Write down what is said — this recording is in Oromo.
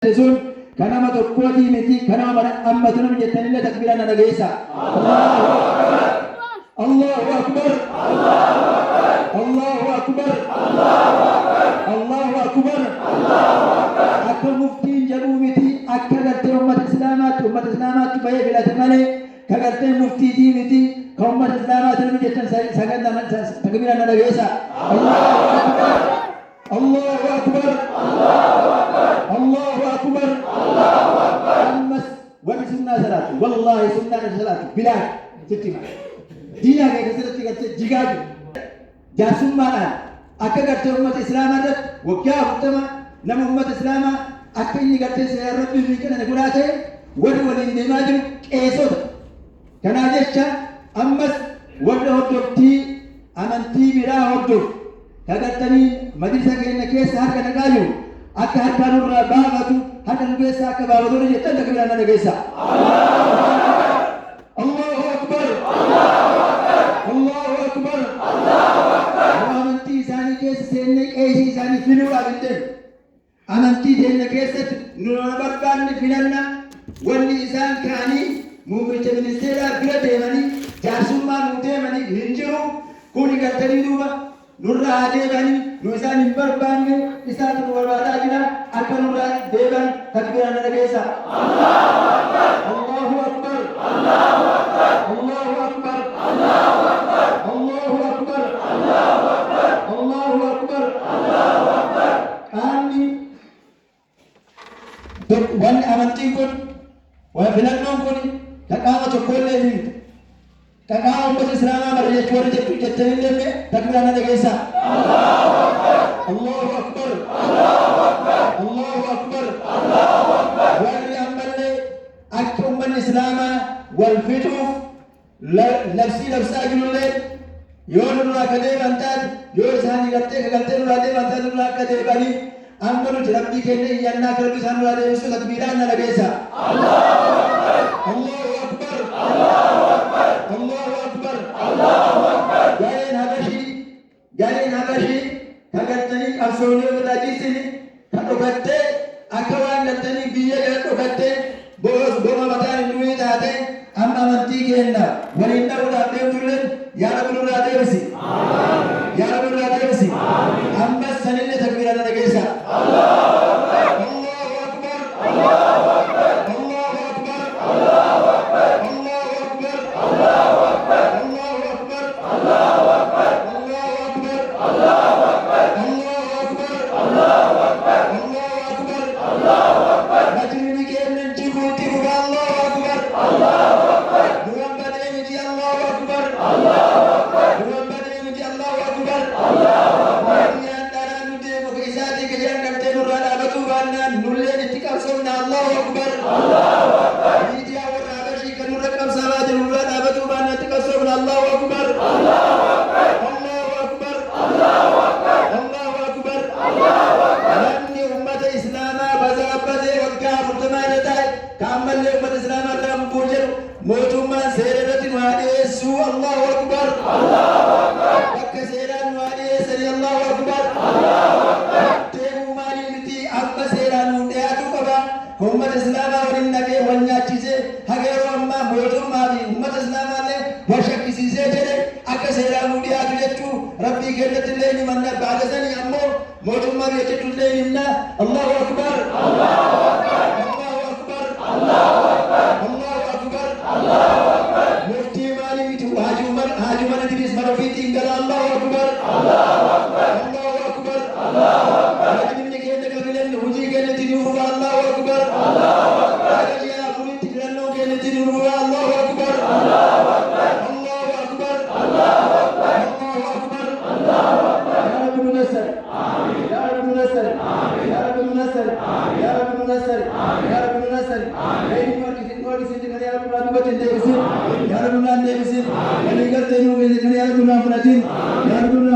sun kanama tokkotii miti kanama mana ammatu nama jettanillee takbiiraan na dhageessa. Allahu akbar. Allahu akbar. Allahu akbar. Akka muftiin jedhuu miti akka gartee ummata islaamaatti bahee filate malee ka gartee muftiitii miti ka ummata islaamaatti nama jettan sagantaa takbiiraan na dhageessa. Allahu akbar. Allahu akbar. Ammas wani sunnah salatu wallahi sunnah salatu bilal sittima diina ke keessatti gartee jigaatu jaarsummaadhaan akka gartee ummata islaamaa irratti waggaa 40 nama ummata islaamaa akka inni gartee seera rabbii fi kennan godhaa ta'e waliin deemaa jiru qeesota. Kanaaf jecha ammas warra hordoftii amantii biraa hordofu kagartanii majlisa keenya keessa harka naqaa jiru akka harkaan irraa baafatu harka nu keessa akka baafatu jettan takbiiraan na dhageessa. Allahu akbar. Allahu akbar. Amantii isaanii keessa seennee qeesii isaanii filuudhaaf hin deemu. Amantii keenya keessatti nu barbaanne filanna wanni isaan kaanii muummicha ministeeraa bira deemanii jaarsummaa nu deemanii hin jiru kuni gartanii duuba nurraa deebanii nu isaan hin barbaanne isaan nu barbaadaa jira akka nurraa deeban takbiiraan na dhageessa. Allahu akbar. Allahu akbar. Allahu akbar. Allahu akbar. Allahu akbar. Allahu akbar. Allahu akbar. Allahu akbar. Qaamni wanni amantiin kun waan filannoon kun qaama tokkollee hin qaama ummata islaamaa bara jechuu warra jettanillee takbiiraan na dhageessa. Allahu akbar. Allahu akbar. Allahu akbar. Allahu akbar. Warri ammallee akka ummanni islaamaa wal fixuuf labsii labsaa jirullee yoo nurraa akka deeban taate yoo isaanii gartee kagaltee nurraa deeban taate nurraa akka deebanii amma nuti rabbii keenya iyyannaa akka rabbii isaan nurraa deebisu takbiiraan na dhageessa. Allahu akbar. Allahu akbar. Allahu akbar. Allahu akbar. Allahu akbar. Gariin habashii ka gartanii qabsoonii irraa jiisini ka dhokattee akka waan gartanii biyya gara dhokattee boma mataan hin duwwee taate amma amantii keenya waliin dhabuudhaaf deemtullee yaa rabbi nurraa deebisi. Yaa rabbi nurraa deebisi. Ammas sanillee takbiiraan na dhageessa. Allahu akbar. Allahu akbar. Allahu akbar. Allahu akbar. Allahu akbar. Allahu akbar. Allahu akbar. Allahu akbar. Allahu akbar. Allahu akbar. Allahu akbar. Allahu akbar. Allahu akbar. Allahu akbar. Allahu akbar. Majliini keenya jibuuti buga Allahu akbar. Allahu akbar. Bugan badee miti Allahu akbar. Allahu akbar. Bugan badee miti Allahu akbar. Allahu akbar. Yaan dharaan nu deemu ka isaatii ka jiran gartee nurraa dhaabatuu baannaan nulleen itti qabsoomna Allahu akbar. Allahu akbar. Miidiyaa warra habashii kan nurra qabsamaa jiru nurraa dhaabatuu baannaan itti qabsoomna Allahu akbar. Allahu akbar. Allahu akbar. Allahu akbar. Allahu akbar. Allahu akbar. Namni ummata islaamaa bazaabbatee waggaa 40 irra taa'e ka ammallee ummata islaamaa irraa bubbuu jedhu mootummaan seera irratti nu haa dhiyeessu. Allahu akbar. Allahu akbar. Bakka seeraan nu haa dhiyeessani. Allahu akbar. Allahu akbar. Deemuu maalii miti amma seeraan nu dhiyaatu qaba. Ummata islaamaa waliin nagee wal nyaachisee haga yeroo ammaa mootummaa fi ummata islaamaallee wal shakkisiisee jedhe akka seeraan nu dhiyaatu jechuu rabbii keenyatti illee ni manna baadasanii ammoo mootummaa jechuutu illee himna. Allahu akbar. Allahu akbar. Allahu akbar. Allahu akbar. Allahu akbar. Allahu akbar. Muftii maalii miti Haaji Umar Idriis Marofiitiin gala. Allahu akbar. Allahu akbar. Allahu akbar. Allahu akbar. Majlisni keenya qabileen hojii keenyatti ni fufa. Allahu akbar. Allahu akbar. Hagajiyaa kunitti filannoo keenyatti ni fufa. Allahu akbar. Allahu akbar. Allahu akbar. Allahu akbar. Allahu akbar. Allahu akbar. Ya Rabbi munassar. Amin. Ya Rabbi munassar. Amin. Ya Rabbi munassar. Amin. Ya Rabbi munassar. Amin. Ya Rabbi munassar. Amin. Ya Rabbi deebisin. Ya Rabbi deebisin. Ya Rabbi deebisin. Ya Rabbi